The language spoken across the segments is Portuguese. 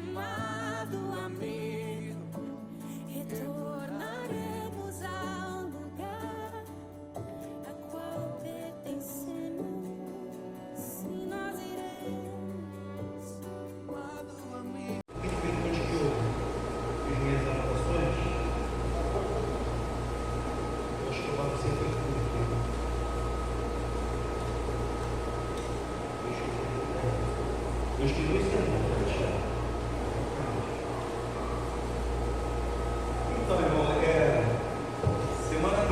amado amigo, retornaremos ao lugar a qual pertencemos. Sim, nós iremos. Amado amigo. Infelizmente que eu fiz minhas anotações, eu acho que eu vou sempre tudo. Eu escrevi esse ano. Então, irmão, semana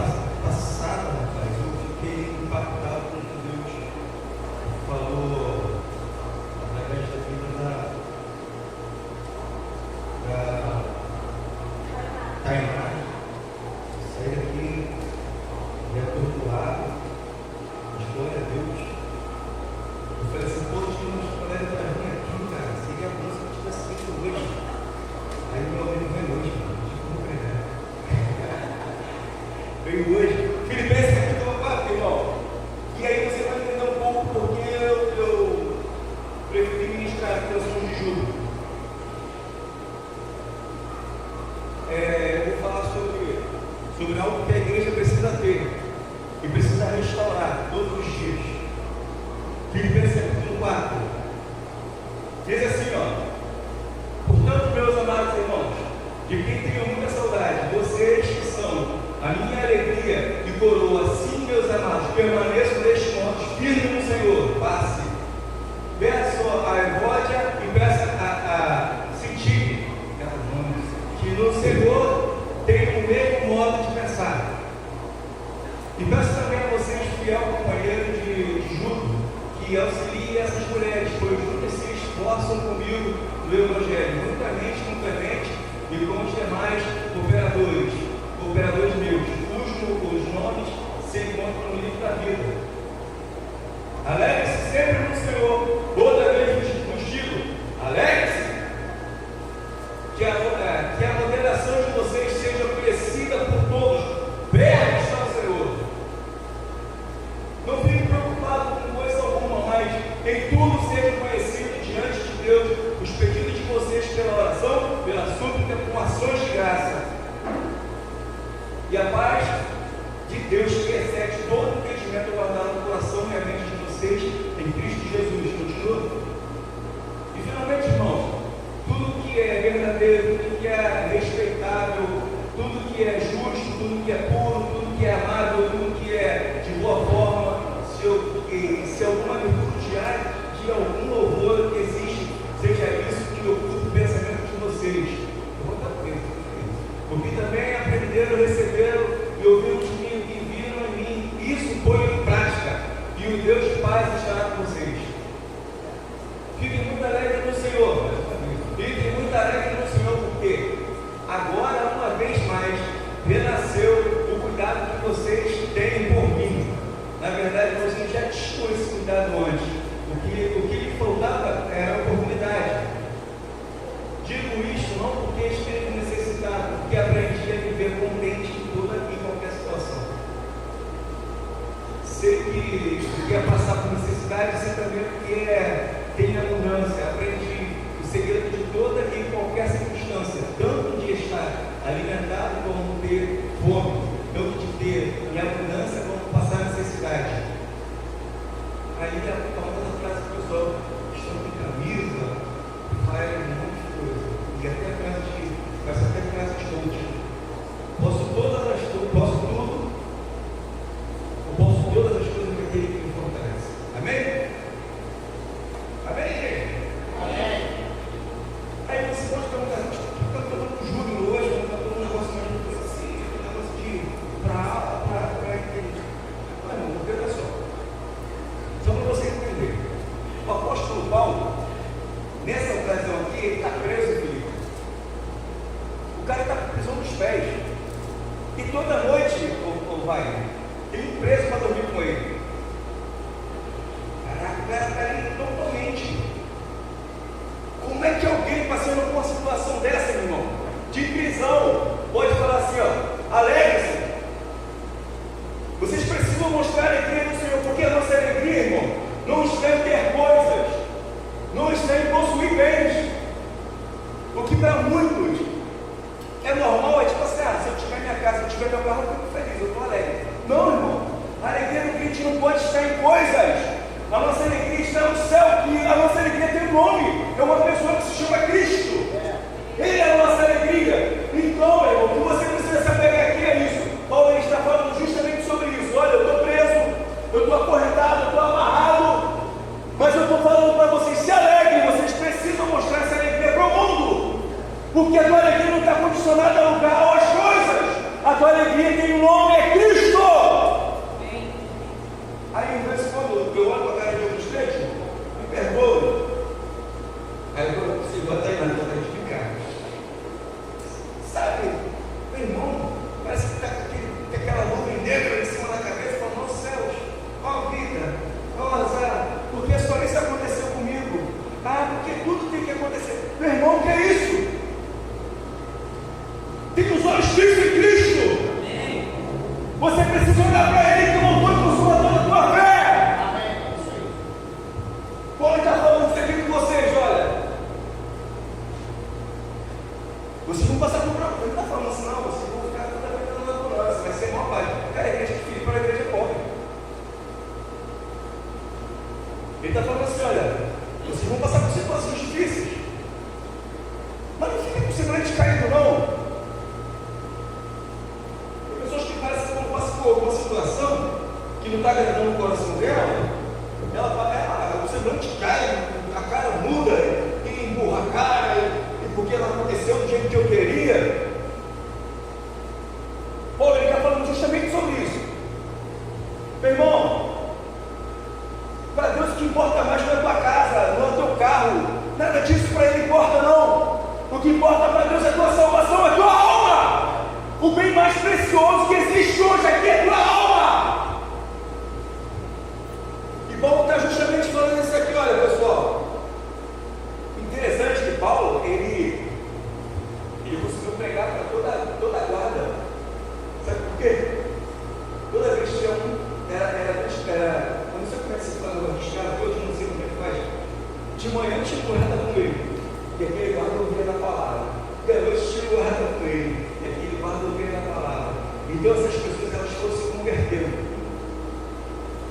passada, rapaz, eu fiquei impactado com o que Deus falou através da vida da Tainá. Saí daqui e atordoado, mas glória a Deus. Eu falei assim, pô, tinha umas colegas pra mim aqui, cara, seria bom se eu tivesse feito hoje. Aí meu amigo veio hoje, mano, veio hoje. Filipenses capítulo 4, irmão. E aí você vai entender um pouco porque eu preferi ministrar aqui aos São de Julho. Eu vou falar sobre algo que a igreja precisa ter e precisa restaurar todos os dias. Filipenses capítulo 4 diz assim, ó: portanto, meus amados irmãos, de quem tenho muita saudade, vocês que são a minha alegria e coroa, assim, meus amados, permaneçam neste modo, firme no Senhor. Passe, peço a Evódia e peço a Sintique, que no Senhor tenham o mesmo modo de pensar. E peço também a vocês, fiel companheiro de Judo, que auxilie essas mulheres, pois juntas se esforçam comigo no Evangelho, juntamente com o Clemente e com os demais cooperadores meus, cujos nomes se encontram no livro da vida. Alegre-se sempre no Senhor. Toda vez vos digo, alegre-se. Que a moderação de vocês seja conhecida por todos. Perto está o Senhor. Não fique preocupado com coisa alguma, mas em tudo seja conhecido diante de Deus os pedidos de vocês pela oração, pela súplica, com ações de graça. E a paz de Deus, que excede todo entendimento, guardar no coração e a mente de vocês em Cristo Jesus. Continua. E finalmente, irmãos, tudo que é verdadeiro, tudo que é respeitável, tudo que é justo, tudo que é puro, tudo que é amável, tudo que é de boa forma, se alguma virtude há, de algum louvor que existe, seja isso que ocupe o pensamento de vocês. Eu vou estar preso. Porque também aprenderam, receberam e ouviram de mim e viram em mim. Isso põe em prática. E o Deus de paz estará com vocês. Fiquem muito alegres no Senhor. Fiquem muito alegres no Senhor, porque agora, uma vez mais, renasceu o cuidado que vocês têm por mim. Na verdade, vocês já tinham esse cuidado antes. O que lhe faltava era a oportunidade. Digo isto não porque esteja necessitado, porque aprendi a viver contente em toda e qualquer situação. Sei que é passar por necessidade, sei também que tem abundância. Aprendi o segredo de toda e qualquer circunstância, tanto de estar alimentado como ter fome, tanto de ter em abundância como passar necessidade. Aí a famosa frase que o pessoal estão com camisa, faz um monte de coisa. E até a frase de coach. Posso todas as coisas que aquele que me fortalece. Amém? Amém, gente? Amém. Aí você pode perguntar, mas por que está falando com Júlio hoje? Não está falando um negócio mais assim, um negócio de para entender. Mas não, veja só. Só para você entender. O apóstolo Paulo, nessa ocasião aqui, ele está preso, Filipe. O cara está com prisão dos pés. E toda noite, tem um preso para dormir com ele. Caraca, o cara está ali totalmente. Como é que alguém passando por uma situação dessa, meu irmão, de prisão, pode falar assim, ó, alegre-se. Vocês precisam mostrar a alegria do Senhor, porque a nossa alegria, irmão, não está em ter coisas, não está em possuir bens. no meu carro, eu fico feliz, eu estou alegre. Não, irmão, a alegria do crente não pode estar em coisas. A nossa alegria está no céu, que a nossa alegria tem um nome, é uma pessoa que se chama Cristo. Ele é a nossa alegria. Então, meu irmão, o que você precisa se apegar aqui é isso. Paulo está falando justamente sobre isso. Olha, eu estou preso, eu estou acorrentado, eu estou amarrado, mas eu estou falando para vocês, se alegrem, vocês precisam mostrar essa alegria para o mundo, porque a tua alegria não está condicionada a lugar ou às coisas. A tua alegria tem um nome, é Cristo. Aí, às vezes, quando eu olho para a cara de outros crentes, me perdoe. Aí eu consigo até explicar. Sabe, meu irmão, parece que está com aquela nuvem negra em cima da cabeça, falando, ó céus, ó vida, ó azar, porque só isso aconteceu comigo. Ah, porque tudo tem que acontecer. Meu irmão, o que é isso? Tem os olhos fixos em Cristo. Você precisa olhar para Ele, que é o autor e consumador da tua fé. Paulo está falando isso aqui com vocês, olha. Vocês vão passar por problema. Ele está falando assim, não, vocês vão ficar toda a vida natural, você vai ser maior pai. Cara, a igreja que filho para a igreja pobre. Ele está falando assim, olha, vocês vão passar por situações difíceis. Mas não fica com o semblante caído, não. Alguma situação que não está agradando o coração dela, o semblante cai, a cara muda, e emburra a cara, e porque ela aconteceu do jeito que eu queria. Paulo, ele está falando justamente sobre isso. Meu irmão, para Deus o que importa mais não é a tua casa, não é o teu carro, nada disso para Ele importa, não. O que importa para Deus é a tua salvação, é a tua alma. O bem mais precioso que existe hoje aqui é a tua alma. E Paulo está justamente falando isso aqui, olha pessoal. Interessante que Paulo, ele conseguiu pregar para toda a guarda. Sabe por quê? Toda vez que tinha eu não sei como é que se faz agora, os caras todos não sei como é que faz. De manhã tinha guarda com ele, e aquele guarda ouvia da palavra. De noite tinha guarda com ele, e aquele guarda ouvia da palavra. Então essas pessoas elas foram se convertendo,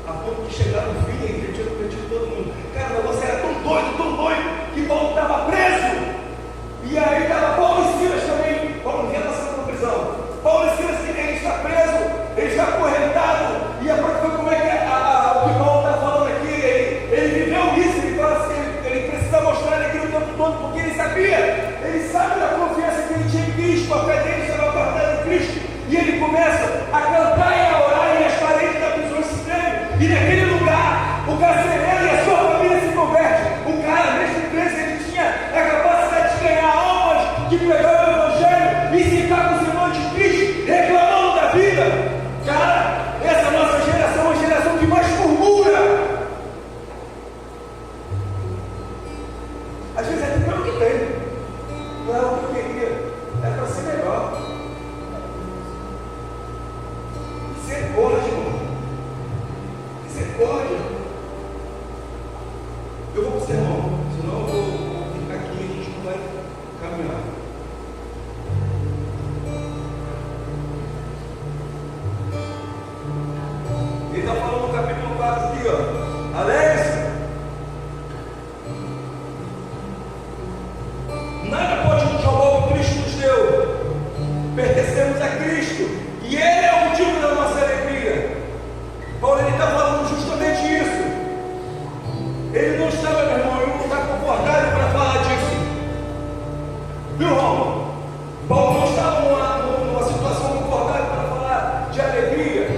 a ponto de chegar no fim, a igreja tinha convertido todo mundo. Cara, o negócio era tão doido, que Paulo estava preso. E aí estava Paulo e Silas também. Paulo não vinha passando por prisão. Paulo e Silas, ele está preso, ele está acorrentado. E a própria como é que o que Paulo está falando aqui, ele viveu isso, ele fala assim, ele precisa mostrar aqui o tempo todo, porque ele sabia, ele sabe da confiança que ele tinha em Cristo, a fé dele estava guardada em Cristo. E ele começa a cantar e a orar, e as paredes da prisão se tremem. E naquele lugar, o carcereiro e a sua família se convertem. O cara, mesmo preso, ele tinha a capacidade de ganhar almas, de pregar o Evangelho e ficar com os irmãos de Cristo, reclamando da vida. Cara, essa nossa geração é uma geração que mais murmura. Às vezes é tudo pelo que tem. Não é o que eu queria, é para ser melhor. Misericórdia, irmão. Misericórdia. Eu vou para o sermão, senão eu vou ficar aqui e a gente não vai caminhar. Ele está falando no capítulo 4 aqui, ó. Alegre-se. Nada pode nos roubar o que Cristo nos deu. Pertencemos a Cristo. E Ele é o motivo da nossa alegria. Paulo está falando justamente isso. Ele não estava, meu irmão, ele não está confortável para falar disso. Viu, irmão? Paulo não estava numa situação confortável para falar de alegria.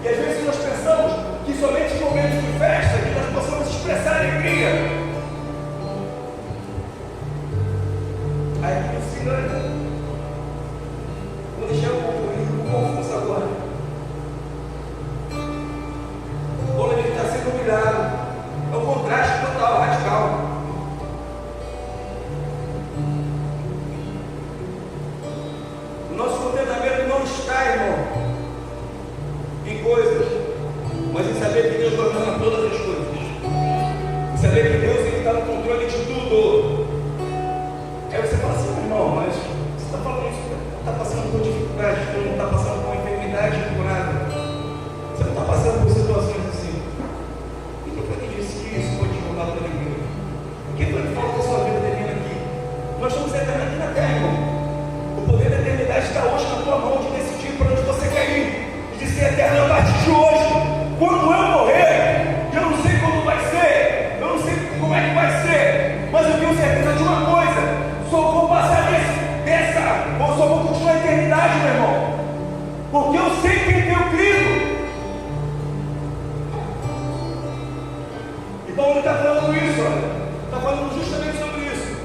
E às vezes nós pensamos que somente em momentos de festa que nós possamos expressar alegria. Aí que se engana. Vou deixar o confuso agora. Paulo está sendo humilhado. É o contraste total, radical. O nosso contentamento não está, irmão, em coisas, mas em saber que Deus governa todas as coisas. Em saber que Deus está no controle de tudo. Aí você fala assim, irmão, mas Eu só vou continuar a eternidade, meu irmão. Porque eu sei quem tenho crido. E Paulo está falando isso, olha. Está falando justamente sobre isso.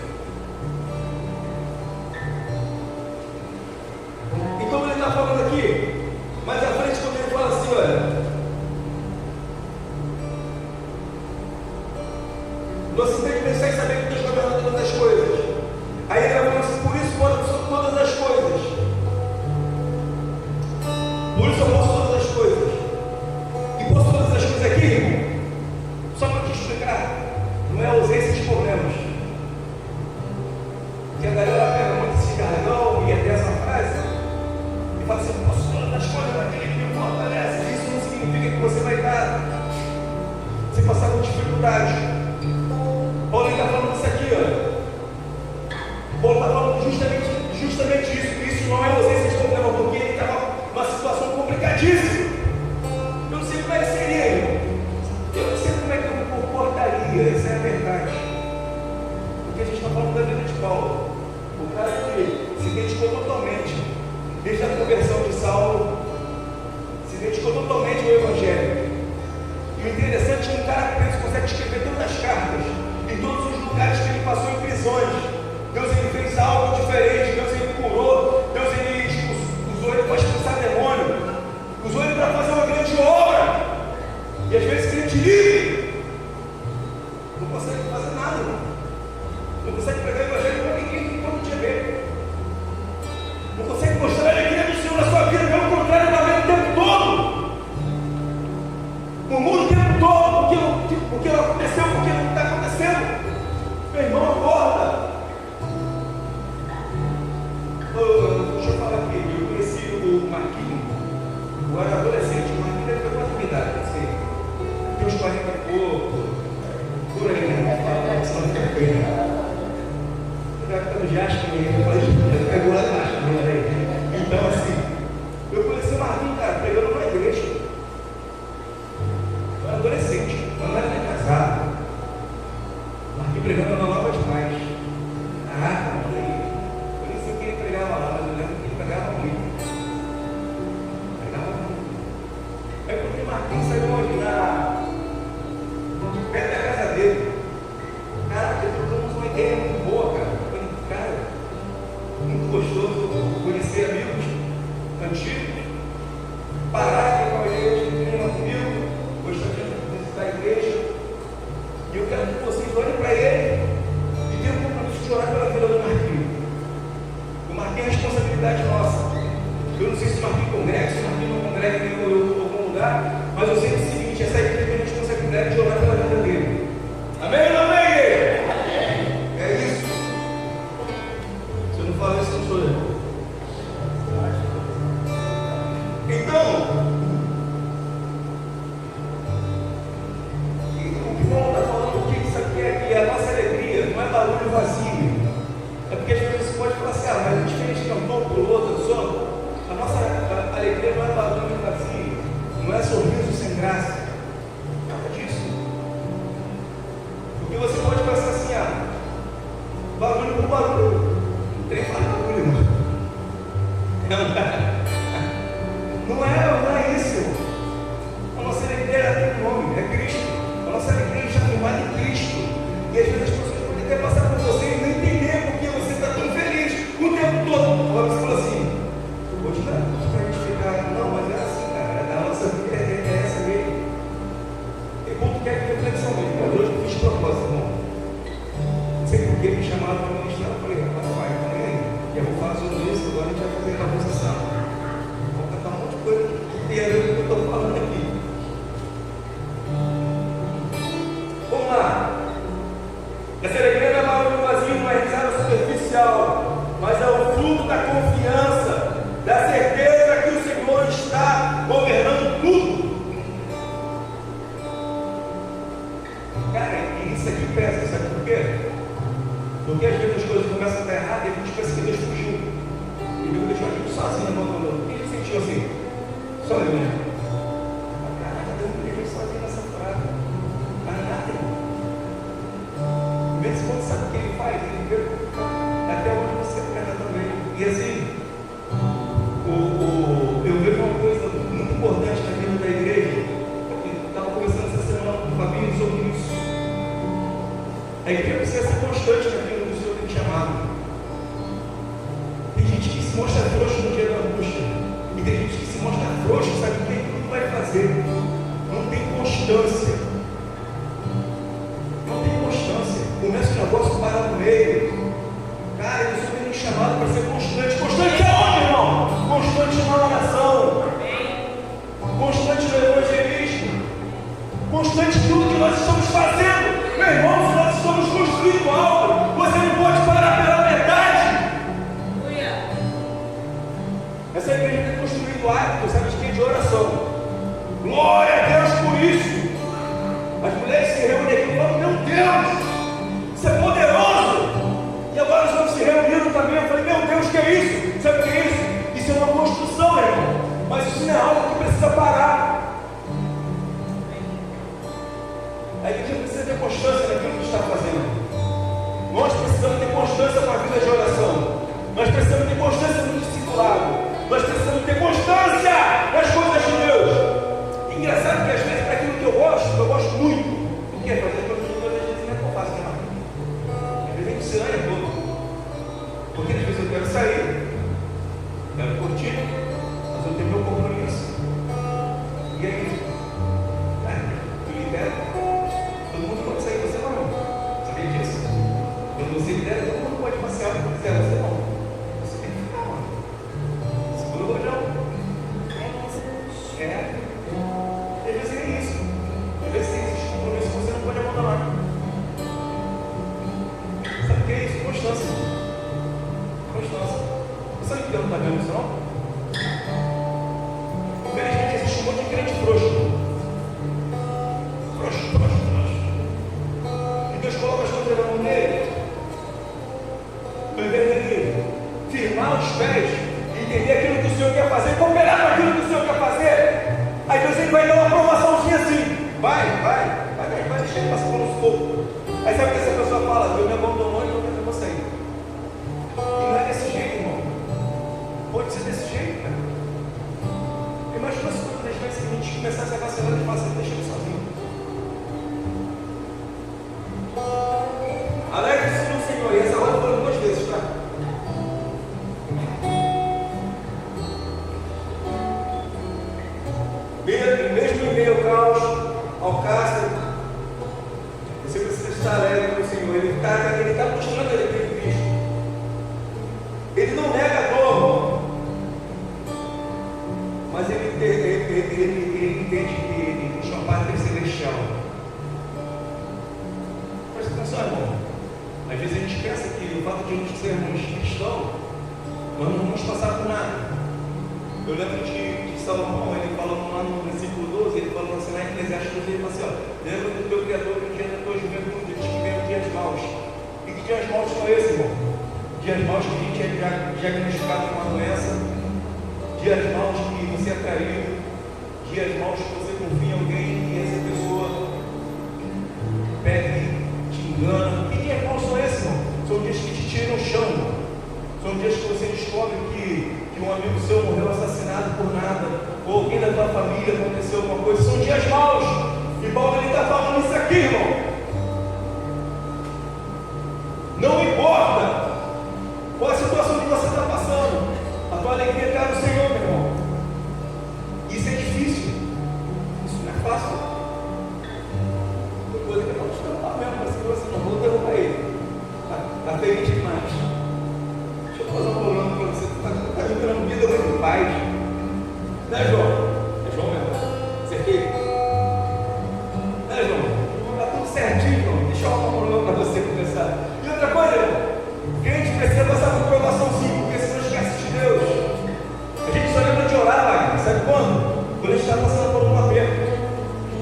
Então ele está falando aqui, mais à frente, quando ele fala assim, olha. Você tem que pensar em saber que Deus governa todas as coisas. Aí ele vai falar assim, por isso pode sobre todas as coisas. Por isso eu posso todas as coisas. E posso todas as coisas aqui, irmão? Só para te explicar, não é ausência de problemas. Porque a galera pega muito esse jargão e até essa frase e fala assim, posso todas as coisas naquele que me fortalece. Isso não significa que você vai estar sem passar por dificuldade. Paulo está falando isso aqui, olha. Paulo está falando justamente isso. Isso não é ausência de problema, porque ele estava numa situação complicadíssima. Eu não sei como é que seria, irmão. Eu não sei como é que eu me comportaria. Essa é a verdade. Porque a gente está falando da vida de Paulo. O cara que se dedicou totalmente, desde a conversão de Saulo, se dedicou totalmente ao Evangelho. E o interessante é que um cara que consegue escrever tantas cartas em todos os lugares que ele passou em prisões. Deus ele fez algo diferente, Deus ele curou, Deus ele usou ele para expulsar demônio, usou ele para fazer uma grande obra. E às vezes crente livre não consegue fazer nada, irmão. Não consegue pregar o evangelho para ninguém que todo dia vê. Não consegue mostrar a alegria do Senhor na sua vida, pelo contrário, está vendo o tempo todo. O mundo o tempo todo, porque não aconteceu, porque não está acontecendo. Meu irmão, acorda. Deixa eu falar aqui, eu conheci o Marquinhos, eu era adolescente, o Marquinhos deve ter quanto de idade, assim, tem uns 40 e pouco, por aí, né? São perfeitos. Na época do Jasper, ele pegou lá embaixo, né? Então, assim, eu conheci o Marquinhos, cara, pregando na igreja. Eu era adolescente, eu não era nem casado. O Marquinhos pregando na nova demais. Ah, por aí. Eu nem sei que ele pregava lá, mas eu lembro que ele pregava muito. Aí quando o Marquinhos saiu perto da casa dele, cara, ele trocamos uma ideia muito boa, cara. Cara, muito gostoso conhecer amigos antigos, parar aqui com a igreja, treinar comigo, gostaria de visitar a igreja. E eu quero que vocês olhem para ele e tenham o compromisso de orar pela vida do Marquinhos. O Marquinhos é responsabilidade nossa. Eu não sei se o Marquinhos congrega, se o Marquinhos não congrega em algum lugar, mas eu sei o seguinte: essa igreja tem a responsabilidade de orar pela vida dele. Amém ou não amém, igreja? É isso. Se eu não falar isso, não sou eu. Então, o que Paulo está falando, o que isso aqui é que a nossa alegria não é barulho vazio. É porque às vezes você pode falar assim, mas a gente cantou para o outro, só. A nossa alegria não é barulho vazio, não é sorriso sem graça. Nada disso. Porque você pode pensar assim, barulho por barulho. Não tem mais barulho, irmão. Não é isso, irmão. A nossa alegria tem um nome, é Cristo. A nossa alegria já formada em Cristo. E às vezes as pessoas podem até passar por você e não entender porque você está tão feliz o tempo todo. Agora você fala assim, hoje não é para a gente ficar, não, mas é assim, cara. A nossa vida é essa mesmo. Tem ponto que é reflexão mesmo, mas hoje eu fiz propósito, irmão. Não sei por que me chamaram para ministrar. Eu falei, rapaz, vai, aí. E eu vou falar sobre isso, agora a gente vai fazer a posição. Vou cantar um monte de coisa que tem a ver com o que eu estou falando aqui. Vamos lá. Essa alegria não é barulho vazio, não é risada superficial, mas é o fruto da confiança, da certeza que o Senhor está governando tudo. Cara, e isso aqui pesa, sabe por quê? Porque às vezes as coisas começam a dar errado e a gente pensa que Deus fugiu. E Deus deixou a gente sozinho, abandonou. Quem se sentiu assim? Só eu, né? Caraca, Deus me deixou sozinho nessa frase. Mas nada, irmão. De vez em quando, sabe o que ele faz? Ele vê até onde você prega também. E assim, se mostra frouxo no dia da angústia. E tem gente que se mostra frouxo, sabe o que tudo vai fazer. Não tem constância. Não tem constância. Começa o negócio para no meio. Cara, eu sou bem chamado para ser constante. Constante aonde, irmão? Constante na oração. Constante no evangelismo. Constante em tudo que nós estamos fazendo. Meu irmão, se nós estamos construindo algo, você não pode parar pela metade. Essa igreja tem construído hábitos, sabe de quê? De oração. Glória a Deus por isso. As mulheres se reúnem aqui e falam, meu Deus, isso é poderoso. E agora nós estamos se reunindo também. Eu falei, meu Deus, o que é isso? Sabe o que é isso? Isso é uma construção, irmão. Mas isso não é algo que precisa parar. A igreja precisa ter constância naquilo que está fazendo. Nós precisamos ter constância com a vida de oração. Nós precisamos ter constância no discipulado. Nós precisamos ter constância nas coisas de Deus. Engraçado que às vezes para aquilo que eu gosto muito. O que é fazer coisas de Deus? Às vezes não é tão fácil, não. Às vezes a gente se anda todo. Porque às vezes eu quero sair, quero curtir, mas eu tenho meu compromisso. E aí, tu libera. Todo mundo pode sair, você não. Sabia disso? Quando você libera, todo mundo pode passear o que quiser, você não. Você tem que ficar, mano. Segura o rojão. Às vezes é isso. Às vezes tem esse compromisso que você não pode abandonar. Sabe o que é isso? Constância. Constância. Você sabe que Deus não está vendo isso, não? Infelizmente existe um monte de crente frouxo. Frouxo. E Deus coloca as coisas na mão dele. Ao invés dele firmar os pés e entender aquilo que o Senhor quer fazer, cooperar com aquilo que o Senhor quer fazer, aí Deus ele vai dar uma aprovaçãozinha assim. Vai deixar ele passar por uns poucos. Aí sabe o que essa pessoa fala? Deus me abandonou e não quer que eu vou sair. E não é desse jeito, irmão. Pode ser desse jeito, cara. Imagina se todas as vezes que a gente começasse a vacilar e fácil, deixa ele sozinho. Alegre-se no Senhor. E essa hora foram 2 vezes, tá? Mesmo em meio ao caos, ao cárcere, você precisa estar alegre no Senhor. Ele está mostrando a alegria de Cristo. Ele não nega a dor, mas ele entende que ele tem uma pátria celestial. Presta atenção, irmão. Às vezes a gente pensa que o fato de nós sermos cristãos, nós não vamos passar por nada. Eu lembro de Salomão, ele falando lá no versículo 12, ele falando assim lá em Eclesiastes, ele fala assim, ó, lembra do teu Criador que um dia da tua juventude, diz que vem dias maus. E que dias maus são esses, irmão? Dias maus que a gente é diagnosticado com uma doença, dias maus que você é traído, dias maus que você confia em alguém e essa pessoa pega e te engana. Que dias maus são esses, irmão? São dias que te tiram o chão, irmão. São dias que você descobre que um amigo seu morreu assassinado por nada, ou alguém da tua família aconteceu alguma coisa. São dias maus. E Paulo ele está falando isso aqui, irmão. Não importa qual a situação que você está passando, a tua alegria está no Senhor, meu irmão. Isso é difícil. Isso não é fácil. Tem coisa que eu não estou lá mesmo, mas se você não vou derrubar ele. Está feliz demais. Deixa eu fazer um problema para você. Está vivendo vida muito paz. Né, João? É João mesmo? Acertei? Né, João? Está tudo certinho, João. Deixa eu arrumar um problema para você começar. E outra coisa, irmão. Crente precisa passar por provaçãozinho, porque senão esquece de Deus. A gente só lembra de orar, Wagner. Sabe quando? Quando a gente está passando por um aperto.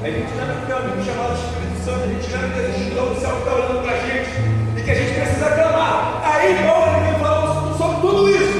Aí a gente lembra que tem um amigo chamado Espírito Santo. A gente lembra que existe um Deus do céu que está olhando para a gente e que a gente precisa clamar. Aí, Paulo, ele vem falando sobre tudo isso.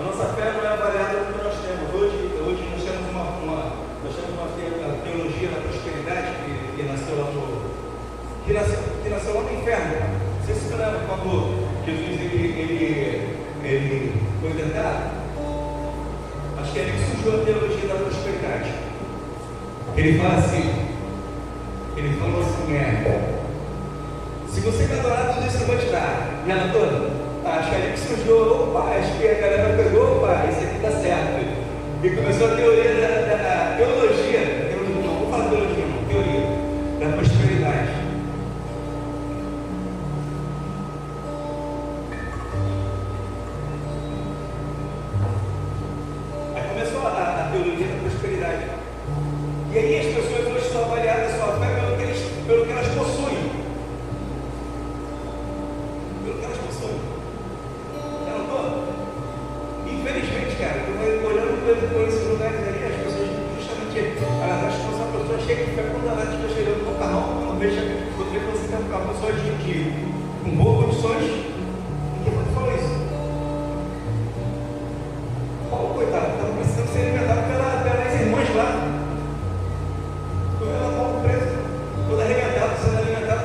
nossa fé não é avaliada pelo que nós temos. Hoje nós temos uma teologia da prosperidade que nasceu lá no inferno. Você se lembra quando Jesus ele foi tentado? Acho que é ali que surgiu a teologia da prosperidade. Ele falou assim, se você me adorar, tudo isso eu vou te dar. Já notou? Acho que é ali que surgiu, acho que a galera pegou, isso aqui tá certo. E começou a teoria da teologia, não vou falar teologia não, teoria da prosperidade. Aí começou a teologia da prosperidade. E aí as pessoas hoje estão avaliadas a sua fé pelo que elas possuem. Infelizmente, cara, eu olhando por esses lugares ali, as pessoas justamente, elas acham que essa pessoa chega de fé quando ela estiver chegando no carro, quando veja que você tem uma pessoa com boas condições. Quem falou isso? Paulo, coitado, estava precisando ser alimentado pelas irmãs lá. Tu vê lá Paulo preso, todo arrebentado, sendo alimentado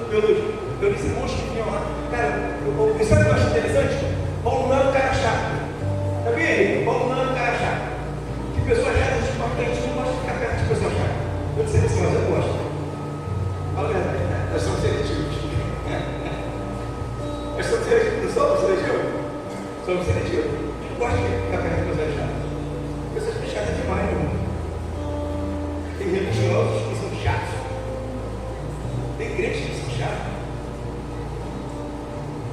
pelos irmãos que vinham lá. Cara, isso é o que eu acho interessante? Paulo não era um cara chato. Sabia? Paulo não era um cara chato. Que pessoas chatas, a gente não gosta de ficar perto de pessoas chatas. Eu não sei se mas eu gosto. Fala a verdade, né? Nós somos seletivos. Nós somos seletivos, não somos seletivos? Somos seletivos. Eu gosto de ficar perto de pessoas chatas. Pessoas chatas demais, meu irmão. Tem religiosos que são chatos. Tem crentes que são chatos.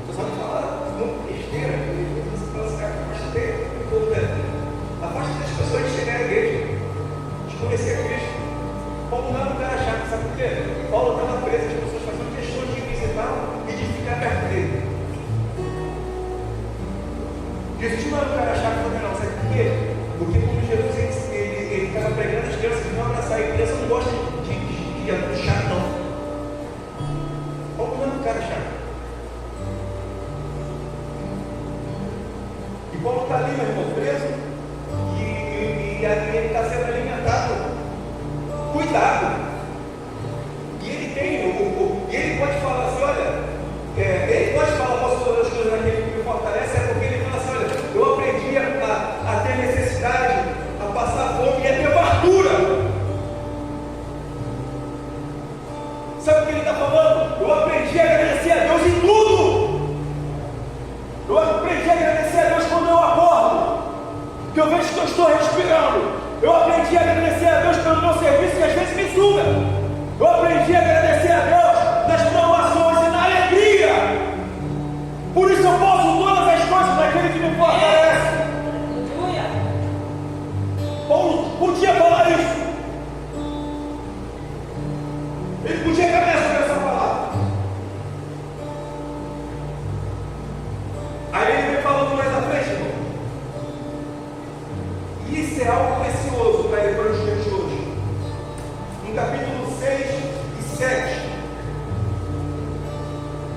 Você sabe falar muito besteira, você fala assim, cara, afasta das pessoas de chegar à igreja, de conhecer a Cristo. Paulo não era um cara chato, sabe por quê? Paulo estava preso, as pessoas faziam questão de visitar e de ficar perto dele. Jesus não era um cara chato também, não, sabe por quê? Porque quando Jesus ele estava pregando, as crianças vinham abraçar a criança, não gosta de chato, não. Paulo não era um cara chato. Paulo está ali, meu irmão, preso, e ele está sendo alimentado. Cuidado! E ele tem, e ele pode falar assim, olha, ele pode falar, posso fazer as coisas naquele que me fortalece, é porque ele fala assim, olha, eu aprendi a ter necessidade, a passar fome e a ter fartura. Sabe o que ele está falando? Eu aprendi a agradecer a Deus em tudo. Eu aprendi a agradecer a Deus quando eu acordo, que eu vejo que eu estou respirando. Eu aprendi a agradecer a Deus pelo meu serviço, que às vezes me suga. Eu aprendi a agradecer a Deus nas provações e na alegria. Por isso eu posso todas as coisas daquele que me fortalece. Paulo podia falar isso. Ele podia caminhar sobre essa palavra. Aí ele vem falando mais à frente, irmão. E isso é algo precioso para ele, para os dias de hoje. No capítulo 6 e 7,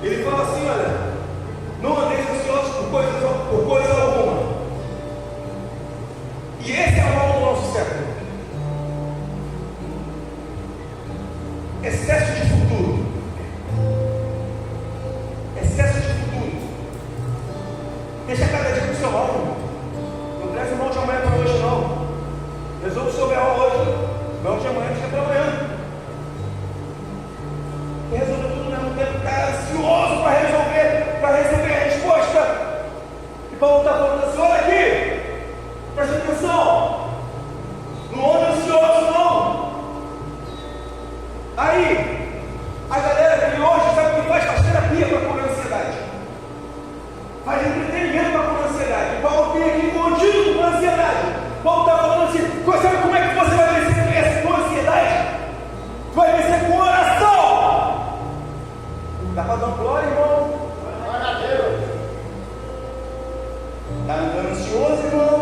ele fala assim, olha, não andeis ansiosos por coisa alguma. E esse é o mal do nosso século. Excesso de futuro. Excesso de futuro. Deixa cada dia com o seu mal. Não traz o mal de amanhã para hoje, não. Resolve o seu B.O. hoje. O B.O. de amanhã fica para amanhã. Quer resolver tudo ao mesmo tempo, está ansioso para receber a resposta. E Paulo está falando assim, olha aqui, presta atenção. Não anda ansioso, não. Aí, a galera que hoje sabe o que faz? Faz terapia para curar a ansiedade. Faz entretenimento para curar a ansiedade. Paulo tem aqui um antídoto para a ansiedade. Paulo está falando assim, sabe como é que você vai vencer com a ansiedade? Vai vencer com oração. Dá para dar glória, irmão? Glória a Deus. Está andando ansioso, irmão?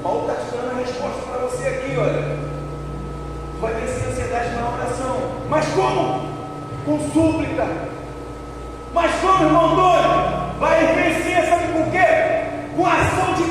Paulo está te dando a resposta para você aqui, olha. Vai vencer a ansiedade na oração. Mas como? Com súplica. Mas como, irmão doido? Vai vencer, sabe por quê? Com ação de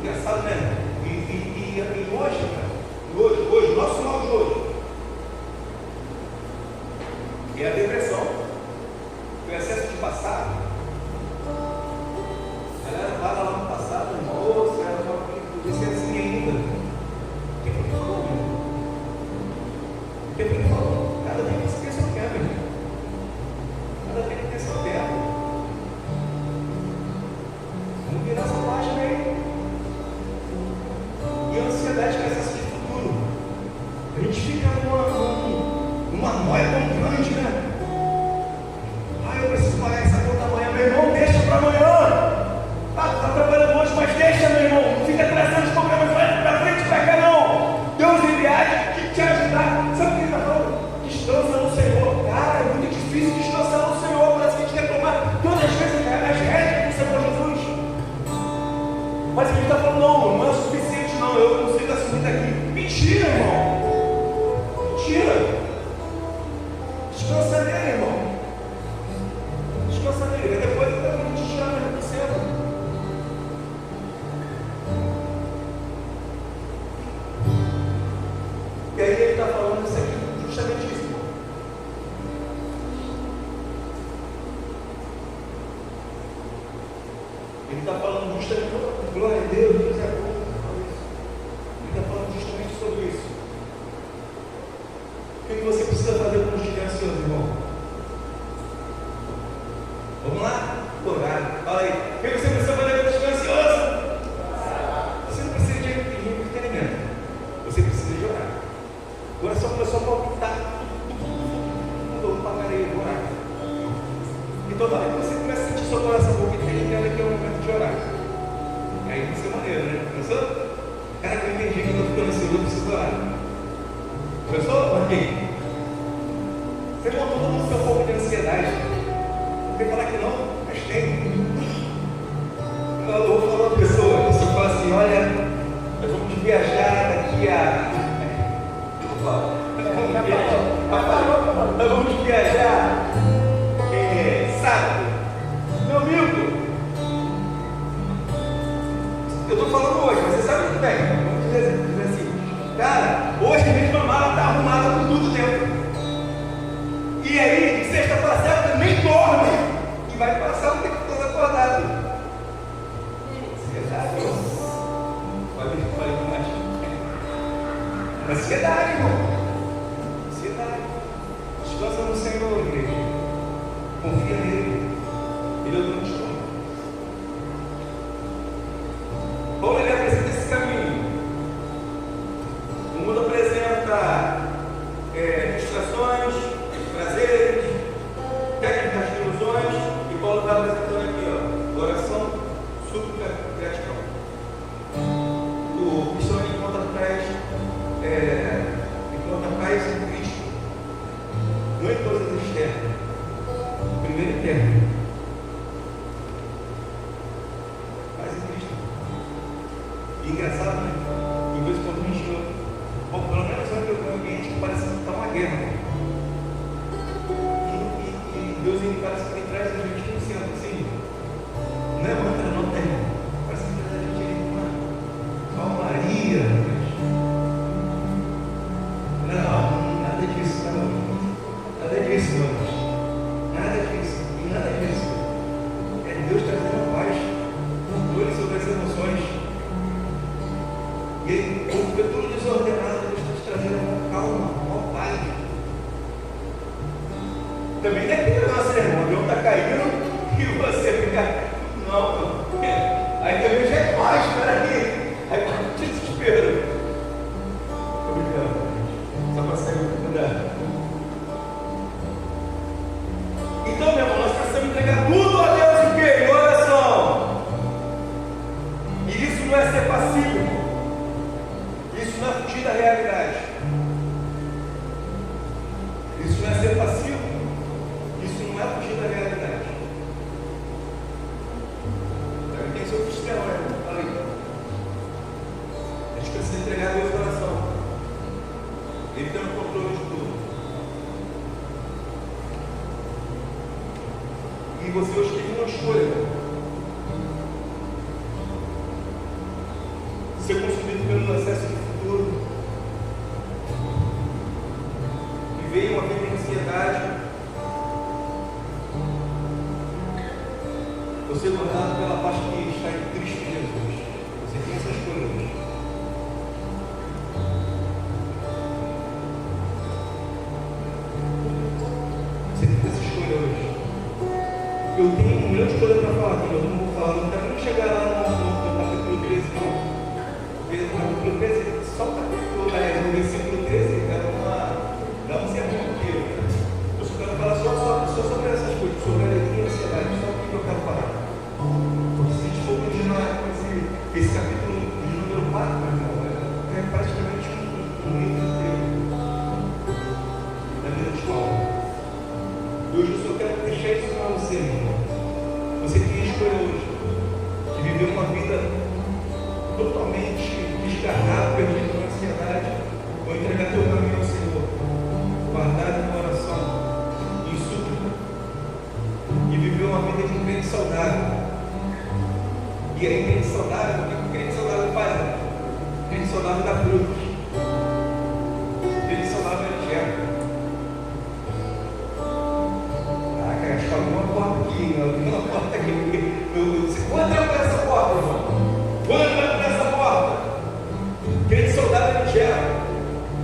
engraçado, né? E hoje, cara, hoje, nosso mal de hoje é a depressão, o excesso de passado. A galera fala lá no passado, moça, ela fala que podia ser assim ainda. O que ele falou, meu? O que ele falou? Cada vez que você tem seu tempo, meu. Cada vez que tem seu tempo. Vamos virar essa página aí. E a ansiedade com excesso de futuro. A gente fica numa noia tão grande, né? Eu preciso pagar essa conta amanhã, meu irmão, deixa para amanhã. Está trabalhando hoje, mas deixa, meu irmão. Não fica trazendo os problemas para frente e para cá, não. Deus ele há de te ajudar. Sabe o que ele está falando? Descansa no Senhor. Cara, é muito difícil descansar no Senhor. Parece que a gente quer tomar todas as vezes as rédeas do Senhor Jesus. Mas ele está falando, não é o suficiente, não. Eu não consigo assumir daqui. Mentira, irmão. Mentira. Descansa nele, irmão. Descansa nele. E depois ele vai te tirar do céu. E aí ele está falando isso aqui, justamente isso. Ele está falando justamente, glória a Deus, Deus é bom. Ele está falando justamente sobre isso. O que você precisa fazer quando estiver ansioso, irmão? Vamos lá? Orar. Fala aí. O que você precisa fazer quando estiver ansioso? Você não precisa de entretenimento. Você precisa de orar. O coração começou a palpitar. Mudou para a areia, orar. Então, toda vez que você começa a sentir seu coração palpitar, entenda que é o momento de orar. E aí vai ser maneiro, né? Começou? Cara, que eu entendi que eu estou ficando ansioso, eu preciso orar. Começou? Ok. Você montou todo o seu foco de ansiedade. Não tem falar que não, mas tem. Eu vou falar uma pessoa, você fala assim, olha, nós vamos viajar daqui a. Nós vamos viajar sábado. Meu amigo, eu estou falando hoje, mas você sabe muito bem. Vamos dizer assim, cara, hoje mesmo a mala está arrumada por tudo tempo. E aí, de sexta para sábado, nem dorme. E vai passar o tempo todo acordado. Ansiedade. Falei demais. Ansiedade, irmão. Ansiedade. Descansa no Senhor, igreja. Confia nele. Ele é o dono de tudo. Paulo ele apresenta esse caminho. O mundo apresenta distrações, prazeres, técnicas de ilusões, e Paulo está apresentando aqui, ó, oração, súplica, gratidão. O cristão encontra paz em Cristo, não em coisas externas, primeiro interno. Paz em Cristo. E engraçado, né? Em vez de quando a gente, pelo menos é um ambiente que parece que está uma guerra. Deus ele parece que traz a gente no centro, assim. Não é outra, não tem. Parece que traz a gente uma calmaria. Não, nada disso, não. Nada disso, irmãos. Nada disso. E nada disso. É Deus trazendo paz, controle sobre as emoções. E ele, quando vê tudo desordenado, Deus está te trazendo uma calma, uma paz. Também não é criança, irmão. O avião está caindo e você fica. Não. Aí também já é mais, peraí. Aí parte de desespero. Estou brincando, gente. Só para sair muito cuidado. Então, meu irmão, nós precisamos entregar tudo a Deus em quê? Em oração. E isso não é ser passivo. Isso não é fugir da realidade. Isso não é ser passivo. Não é fugir da realidade. Também tem seu sistema, né? Fala aí. A gente precisa entregar a Deus o coração. Ele tem o controle de tudo. E você hoje tem uma escolha. ser consumido pelo excesso de futuro, viver uma vida de ansiedade, você guardado pela paz que está em Cristo Jesus. Você tem essa escolha hoje. Você tem essa escolha hoje. Eu tenho um milhão de coisas para falar aqui, mas eu não vou falar. Não quero nem chegar lá no capítulo 13, não. No capítulo 13, só o capítulo, no versículo 13, era não se arrependeu. Eu só quero falar só sobre essas coisas, sobre a alegria e a ansiedade. Só o que eu quero falar. Porque se a gente for continuar com esse capítulo de número 4, meu irmão, é praticamente um livro inteiro da vida de Paulo. E hoje eu só quero deixar isso para você, meu irmão. Você tem a escolha hoje de viver uma vida totalmente desgarrada, perdida na ansiedade, ou entregar teu caminho ao Senhor, guardado em oração, em súplica, e viver uma vida de um crente saudável. E aí, crente saudável, o que o crente saudável faz? O crente saudável dá frutos. O crente saudável é gera. Ah, cara, acho que alguma porta aqui, alguma porta aqui. Vou entrar por essa porta, irmão. Vou entrar por essa porta. Crente saudável ele gera.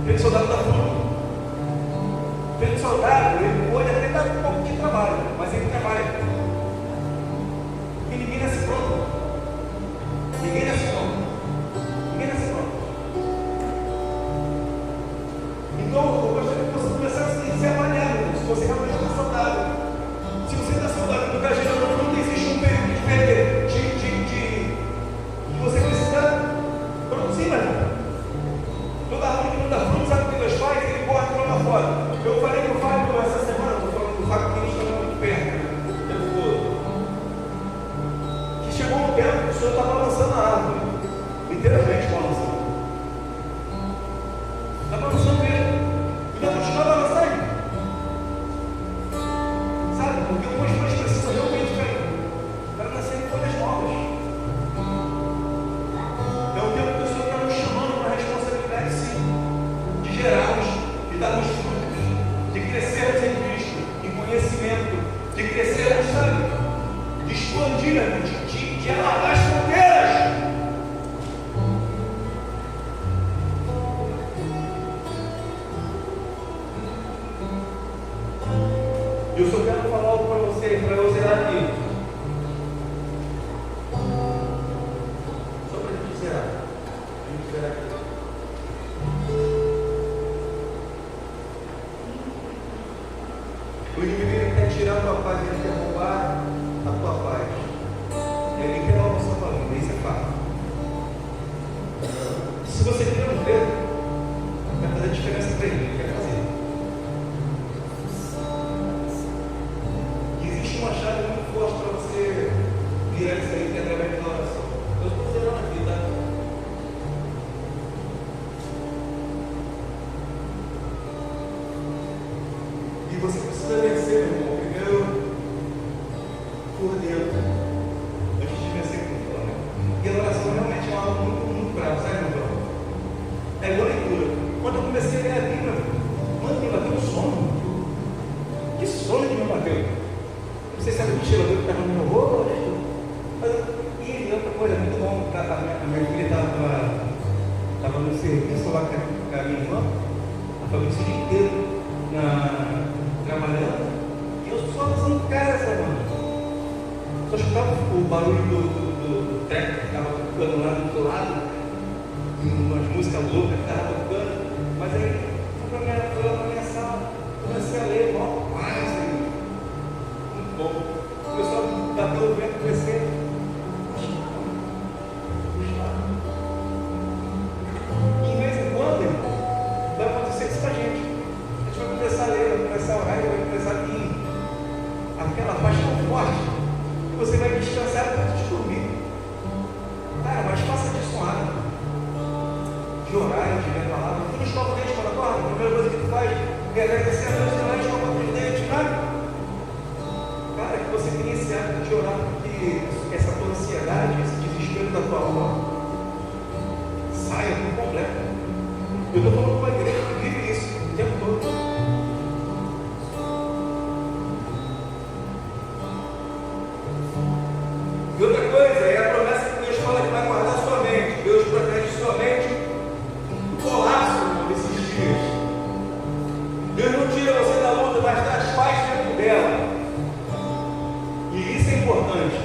Crente saudável dá fruto. Crente saudável, ele pode até dar um pouco de trabalho, mas ele trabalha. Porque ninguém nasce pronto. Ninguém nasce pronto. Ninguém nasce pronto. Então, eu gostaria que você começasse a se avaliar, se você realmente está saudável. Se você está saudável, porque a gente não existe um período de que você precisa produzir, meu irmão. Toda árvore que não dá fruto, sabe o que Deus faz? Ele corta para lá fora. Eu falei com o Fábio essa semana, estou falando do Fábio que a gente está muito perto, o tempo todo. Que chegou um tempo que o Senhor está balançando a árvore, inteiramente balançando. Está balançando mesmo. E vai continuar balançando. Sabe? Porque algumas coisas precisam realmente para nascerem folhas novas. É um tempo que o Senhor está nos chamando para a responsabilidade, sim, de gerarmos, de darmos frutos, de crescermos em Cristo, em conhecimento, de crescermos, sabe? De expandir, de alargar as fronteiras. E eu só quero falar algo para você zerar aqui. Só para a gente zerar. Aqui. O inimigo ele quer tirar a tua paz, ele quer roubar a tua paz. Ele quer roubar a sua família, isso é fato. Se você tem um dedo, vai fazer diferença para ele quer fazer. E existe uma chave muito forte para você virar isso aí, que é através da oração. Eu estou zerando aqui, tá? E você precisa vencer, meu irmão, primeiro por dentro, antes de vencer por fora. E a oração realmente é algo muito, muito bravo, sabe, meu irmão? É igual a leitura. Quando eu comecei a ler a Bíblia, mano, me bateu um sono. Que sono que me bateu? Não sei se era o ventilador que estava no meu rosto. E outra coisa, muito bom, a minha filha estava no serviço lá com a minha irmã, ela foi o dia inteiro trabalhando, e eu sozinho em casa, mano. Só escutava o barulho do treco que estava tocando lá do outro lado, umas músicas loucas que estavam tocando, mas aí fui para minha sala, comecei a ler, ó, mais aí, muito bom. Começou a bater o vento, comecei. E em vez em quando, irmão, vai acontecer isso com a gente. A gente vai começar a ler, vai começar a orar, vai começar a vir aquela paz tão forte que você vai descansar antes de dormir. Cara, mas faça disso um hábito de orar e de ler a palavra. Eu estou falando com a igreja que vive isso o tempo todo. E outra coisa é a promessa que Deus fala que vai guardar sua mente. Deus protege sua mente do colapso desses dias. Deus não tira você da luta, mas traz paz dentro dela. E isso é importante.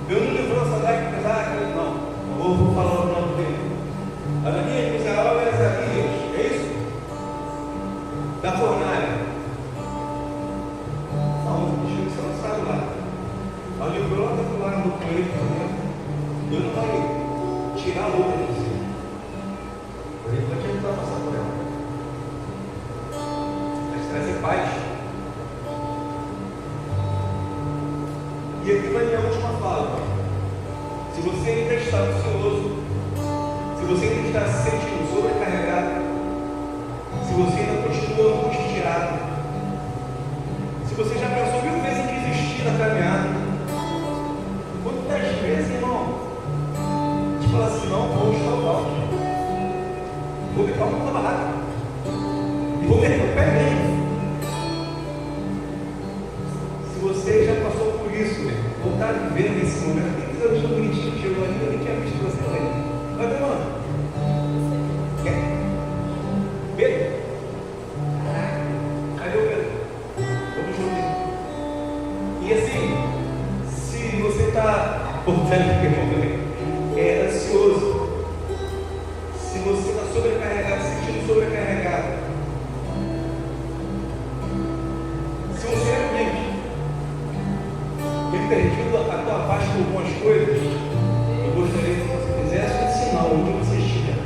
Eu não livrou essa daqui, não vou falar o nome dele. Ananias, Misael e Azarias, é isso? Da fornalha. Não, deixa eu ser lançado lá. Ela livrou lá no coelho, Deus não vai tirar a luta de você. Ele vai te ajudar a passar por ela. Vai te trazer paz. E aqui vai minha última fala. Se você ainda está ansioso, se você ainda está se sentindo sobrecarregado, se você ainda continua angustiado, se você já pensou 1000 vezes em desistir da caminhada, quantas vezes, irmão, te fala assim, não, vou estar o balde, vou ficar uma barraca, e vou meter o pé mesmo. Se você já passou por isso, voltar a viver nesse momento, eu estou bonitinho que chegou ali, eu nem tinha visto você ali. Vai ver, mano. Quer? Pedro? Cadê o Pedro? Vamos junto. E assim, se você está ansioso, se você está sobrecarregado, se sentindo sobrecarregado, se você realmente tem perdido a tua paz por algumas coisas, eu gostaria que você fizesse um sinal onde você estiver.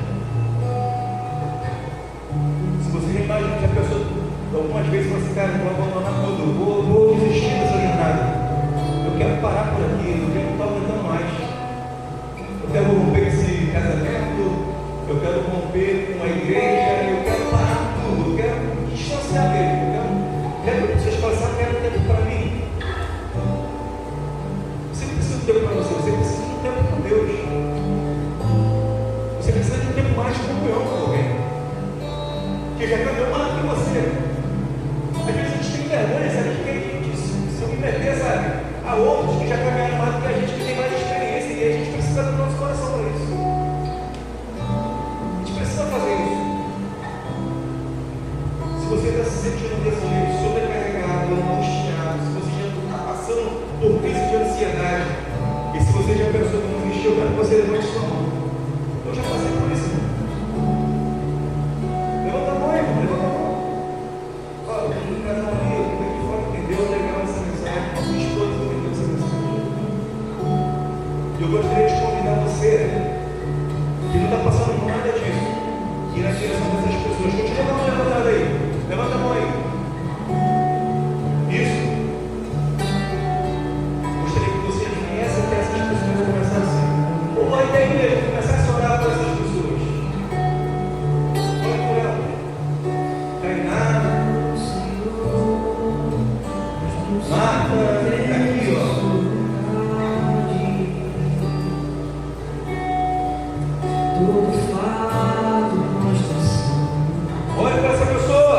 Se você já imagina, já pensou algumas vezes, você, cara, vou abandonar tudo, vou desistir dessa jornada, eu quero parar por aqui, eu já não estou aguentando mais, eu quero romper esse casamento, eu quero romper com a igreja, eu quero parar tudo, eu quero me distanciar dele, eu quero que vocês passarem, quero tempo para mim. Tempo para você precisa de um tempo com Deus, você precisa de um tempo mais de comunhão com alguém que já caminhou mais do que você. Às vezes a gente tem vergonha, sabe, de se submeter, sabe, a outros que já caminharam mais do que a gente, que tem mais experiência, e a gente precisa do nosso coração para isso. A gente precisa fazer isso. Se você está se sentindo desse jeito, sobrecarregado, angustiado, se você já está passando por crise de ansiedade, e se você já pensou em desistir, eu quero que você levante sua mão. Eu já passei por isso. Levanta a mão, irmão, levanta a mão. Olha, eu estou no canal ali, eu estou aqui fora, entendeu? Legal essa mensagem. Sua esposa entendeu essa mensagem. E eu gostaria de convidar você, que não está passando por nada disso, ir na direção dessas pessoas. Continua a mão levantada aí. Levanta a mão aí. Isso. Ou a ideia mesmo, começar a orar por essas pessoas. Ore por elas. Tainá, Marta, aqui, ó. Ore para essa pessoa.